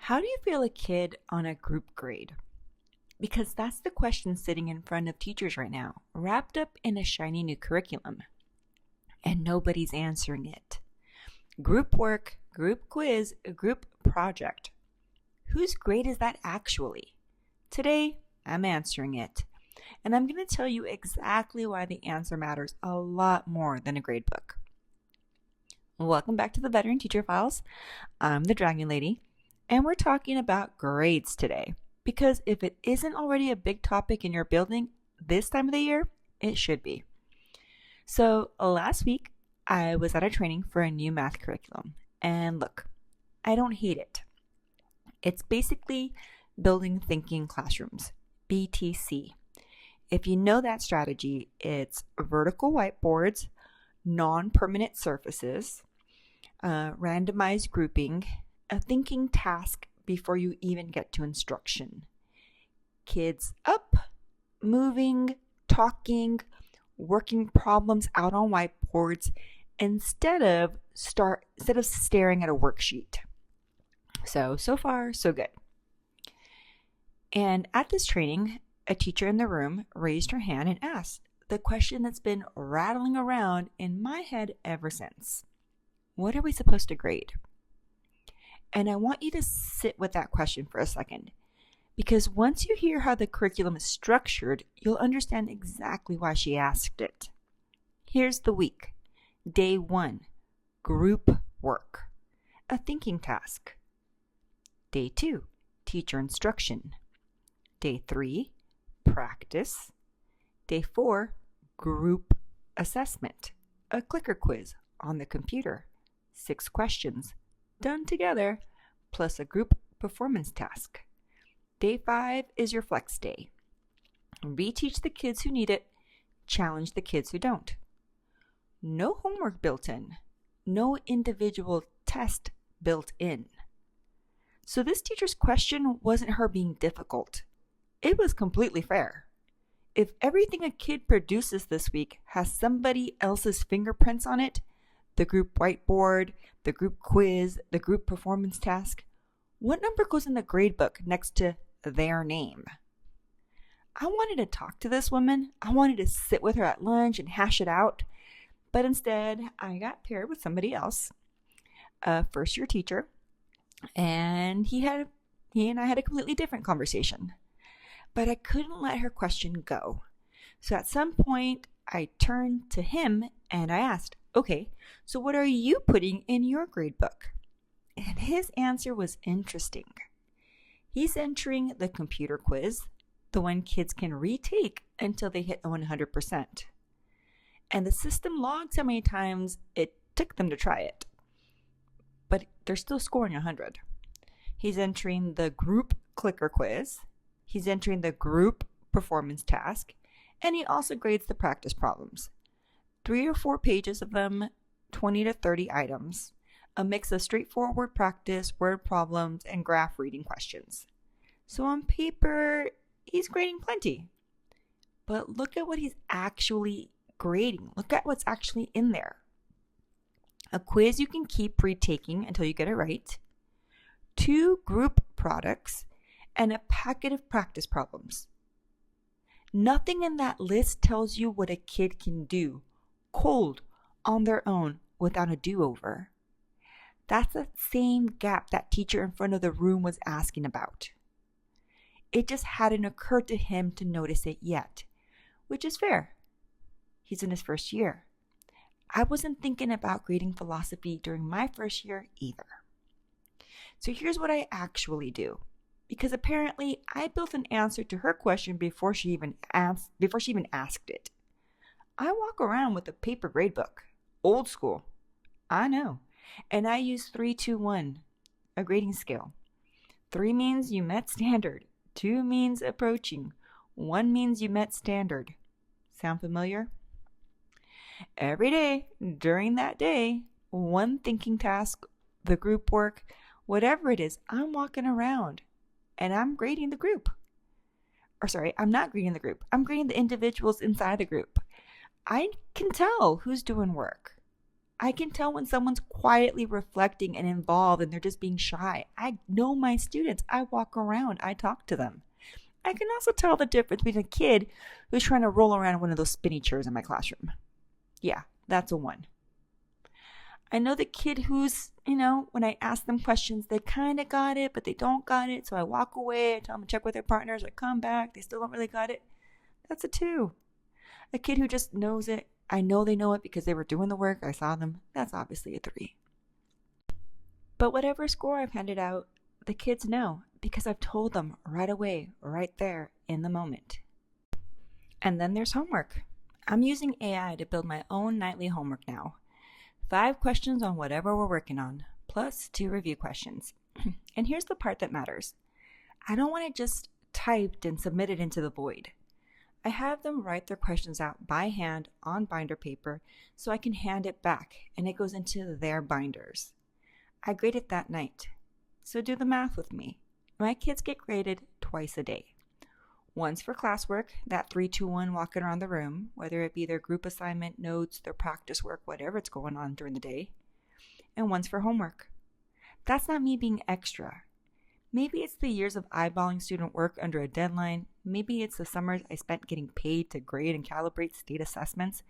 How do you feel a kid on a group grade? Because that's the question sitting in front of teachers right now, wrapped up in a shiny new curriculum. And nobody's answering it. Group work, group quiz, group project. Whose grade is that actually? Today, I'm answering it. And I'm going to tell you exactly why the answer matters a lot more than a gradebook. Welcome back to the Veteran Teacher Files. I'm the Dragon Lady, and we're talking about grades today. Because if it isn't already a big topic in your building this time of the year, it should be. So last week, I was at a training for a new math curriculum. And look, I don't hate it. It's basically building thinking classrooms, BTC. If you know that strategy, it's vertical whiteboards, non-permanent surfaces, randomized grouping, a thinking task before you even get to instruction. Kids up, moving, talking, working problems out on whiteboards instead of staring at a worksheet. So far, so good. And at this training, a teacher in the room raised her hand and asked the question that's been rattling around in my head ever since. What are we supposed to grade? And I want you to sit with that question for a second, because once you hear how the curriculum is structured, you'll understand exactly why she asked it. Here's the week. Day 1, group work, a thinking task. Day 2, teacher instruction. Day 3, practice. Day 4, group assessment, a clicker quiz on the computer. 6 questions, done together, plus a group performance task. Day 5 is your flex day. Reteach the kids who need it, challenge the kids who don't. No homework built in, no individual test built in. So this teacher's question wasn't her being difficult. It was completely fair. If everything a kid produces this week has somebody else's fingerprints on it, the group whiteboard, the group quiz, the group performance task, what number goes in the gradebook next to their name? I wanted to talk to this woman. I wanted to sit with her at lunch and hash it out. But instead, I got paired with somebody else, a first-year teacher, and he and I had a completely different conversation. But I couldn't let her question go. So at some point, I turned to him and I asked, okay, so what are you putting in your gradebook? And his answer was interesting. He's entering the computer quiz, the one kids can retake until they hit 100%. And the system logs how many times it took them to try it. But they're still scoring 100. He's entering the group clicker quiz. He's entering the group performance task. And he also grades the practice problems. 3 or 4 pages of them, 20 to 30 items. A mix of straightforward practice, word problems, and graph reading questions. So on paper, he's grading plenty. But look at what he's actually grading. Look at what's actually in there. A quiz you can keep retaking until you get it right. 2 group products, and a packet of practice problems. Nothing in that list tells you what a kid can do, cold, on their own, without a do-over. That's the same gap that teacher in front of the room was asking about. It just hadn't occurred to him to notice it yet, which is fair. He's in his first year. I wasn't thinking about grading philosophy during my first year either. So here's what I actually do. Because apparently I built an answer to her question before she even asked it. I walk around with a paper gradebook, old school. I know. And I use 3-2-1, a grading scale. 3 means you met standard. 2 means approaching. 1 means you met standard. Sound familiar? Every day, during that day, one thinking task, the group work, whatever it is, I'm walking around and I'm grading the group. I'm not grading the group. I'm grading the individuals inside the group. I can tell who's doing work. I can tell when someone's quietly reflecting and involved and they're just being shy. I know my students. I walk around. I talk to them. I can also tell the difference between a kid who's trying to roll around one of those spinny chairs in my classroom. Yeah, that's a 1. I know the kid who's, when I ask them questions, they kind of got it, but they don't got it. So I walk away, I tell them to check with their partners, I come back, they still don't really got it. That's a 2. A kid who just knows it, I know they know it because they were doing the work, I saw them, that's obviously a 3. But whatever score I've handed out, the kids know because I've told them right away, right there in the moment. And then there's homework. I'm using AI to build my own nightly homework now. 5 questions on whatever we're working on, plus 2 review questions. And here's the part that matters. I don't want it just typed and submitted into the void. I have them write their questions out by hand on binder paper so I can hand it back and it goes into their binders. I grade it that night. So do the math with me. My kids get graded twice a day. Once for classwork, that 3-2-1 walking around the room, whether it be their group assignment, notes, their practice work, whatever it's going on during the day. And once for homework. That's not me being extra. Maybe it's the years of eyeballing student work under a deadline. Maybe it's the summers I spent getting paid to grade and calibrate state assessments.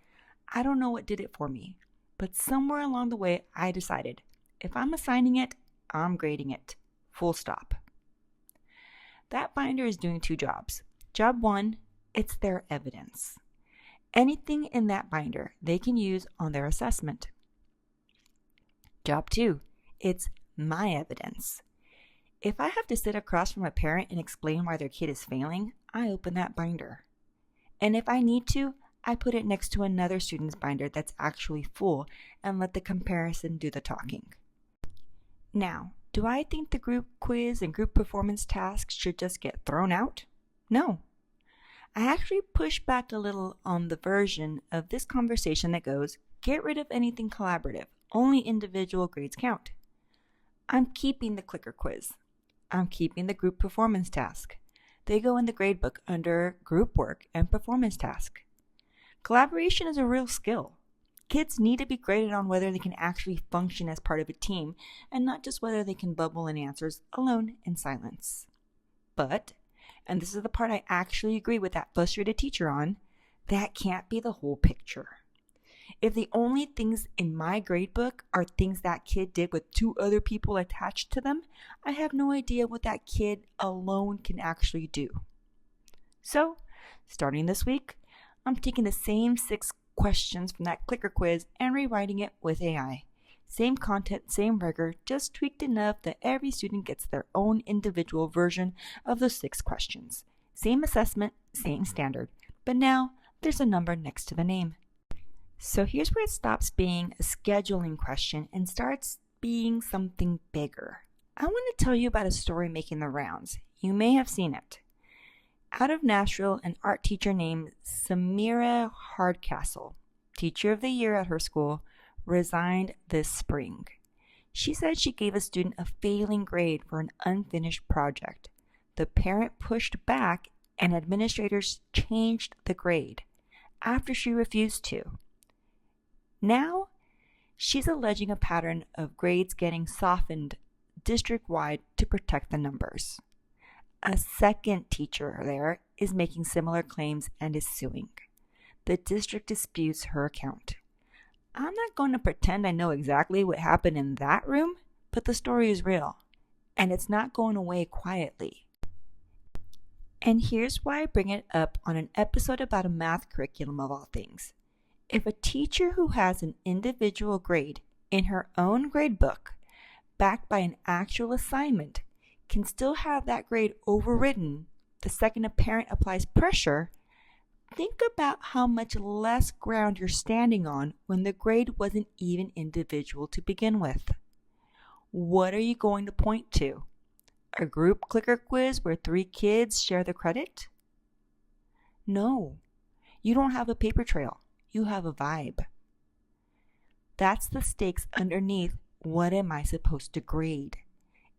I don't know what did it for me. But somewhere along the way, I decided, if I'm assigning it, I'm grading it. Full stop. That binder is doing 2 jobs. Job 1, it's their evidence. Anything in that binder they can use on their assessment. Job 2, it's my evidence. If I have to sit across from a parent and explain why their kid is failing, I open that binder. And if I need to, I put it next to another student's binder that's actually full and let the comparison do the talking. Now, do I think the group quiz and group performance tasks should just get thrown out? No. I actually push back a little on the version of this conversation that goes, get rid of anything collaborative, only individual grades count. I'm keeping the clicker quiz. I'm keeping the group performance task. They go in the gradebook under group work and performance task. Collaboration is a real skill. Kids need to be graded on whether they can actually function as part of a team and not just whether they can bubble in answers alone in silence. But, and this is the part I actually agree with that frustrated teacher on, that can't be the whole picture. If the only things in my gradebook are things that kid did with 2 other people attached to them, I have no idea what that kid alone can actually do. So, starting this week, I'm taking the same 6 questions from that clicker quiz and rewriting it with AI. Same content, same rigor, just tweaked enough that every student gets their own individual version of those 6 questions. Same assessment, same standard, but now there's a number next to the name. So here's where it stops being a scheduling question and starts being something bigger. I want to tell you about a story making the rounds. You may have seen it. Out of Nashville, an art teacher named Samira Hardcastle, teacher of the year at her school, resigned this spring. She said she gave a student a failing grade for an unfinished project. The parent pushed back and administrators changed the grade after she refused to. Now, she's alleging a pattern of grades getting softened district-wide to protect the numbers. A second teacher there is making similar claims and is suing. The district disputes her account. I'm not going to pretend I know exactly what happened in that room, but the story is real, and it's not going away quietly. And here's why I bring it up on an episode about a math curriculum of all things. If a teacher who has an individual grade in her own gradebook, backed by an actual assignment, can still have that grade overridden the second a parent applies pressure, think about how much less ground you're standing on when the grade wasn't even individual to begin with. What are you going to point to? A group clicker quiz where 3 kids share the credit? No, you don't have a paper trail. You have a vibe. That's the stakes underneath what am I supposed to grade.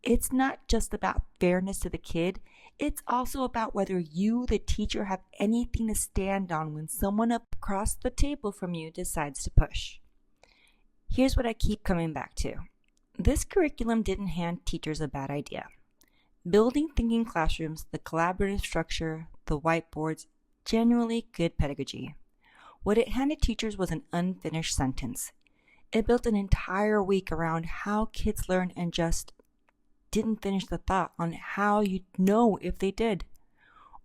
It's not just about fairness to the kid. It's also about whether you, the teacher, have anything to stand on when someone across the table from you decides to push. Here's what I keep coming back to. This curriculum didn't hand teachers a bad idea. Building thinking classrooms, the collaborative structure, the whiteboards, genuinely good pedagogy. What it handed teachers was an unfinished sentence. It built an entire week around how kids learn and just didn't finish the thought on how you'd know if they did,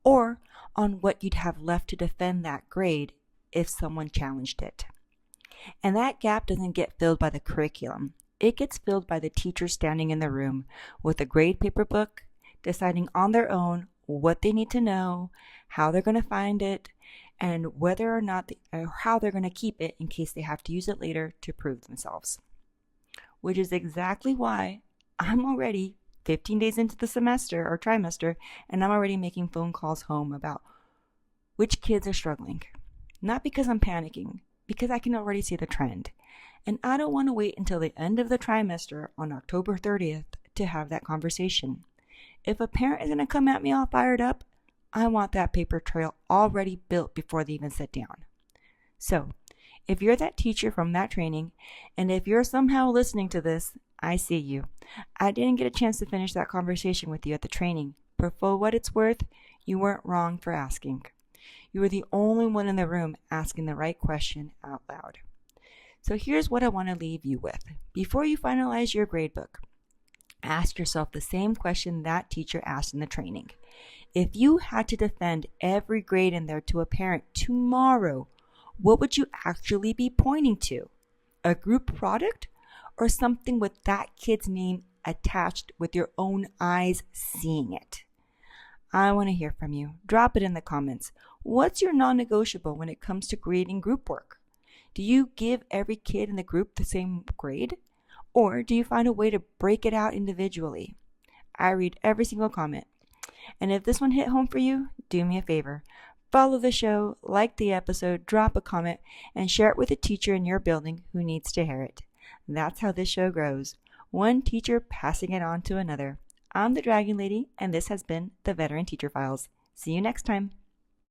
or on what you'd have left to defend that grade if someone challenged it. And that gap doesn't get filled by the curriculum. It gets filled by the teacher standing in the room with a grade paper book, deciding on their own what they need to know, how they're going to find it, and whether or not how they're going to keep it in case they have to use it later to prove themselves. Which is exactly why I'm already 15 days into the semester or trimester, and I'm already making phone calls home about which kids are struggling. Not because I'm panicking, because I can already see the trend. And I don't want to wait until the end of the trimester on October 30th to have that conversation. If a parent is going to come at me all fired up, I want that paper trail already built before they even sit down. So, if you're that teacher from that training, and if you're somehow listening to this, I see you. I didn't get a chance to finish that conversation with you at the training, but for what it's worth, you weren't wrong for asking. You were the only one in the room asking the right question out loud. So here's what I want to leave you with. Before you finalize your gradebook, ask yourself the same question that teacher asked in the training. If you had to defend every grade in there to a parent tomorrow, what would you actually be pointing to? A group product or something with that kid's name attached with your own eyes seeing it? I want to hear from you. Drop it in the comments. What's your non-negotiable when it comes to grading group work? Do you give every kid in the group the same grade? Or do you find a way to break it out individually? I read every single comment. And if this one hit home for you, do me a favor. Follow the show, like the episode, drop a comment, and share it with a teacher in your building who needs to hear it. That's how this show grows. One teacher passing it on to another. I'm the Dragon Lady, and this has been the Veteran Teacher Files. See you next time.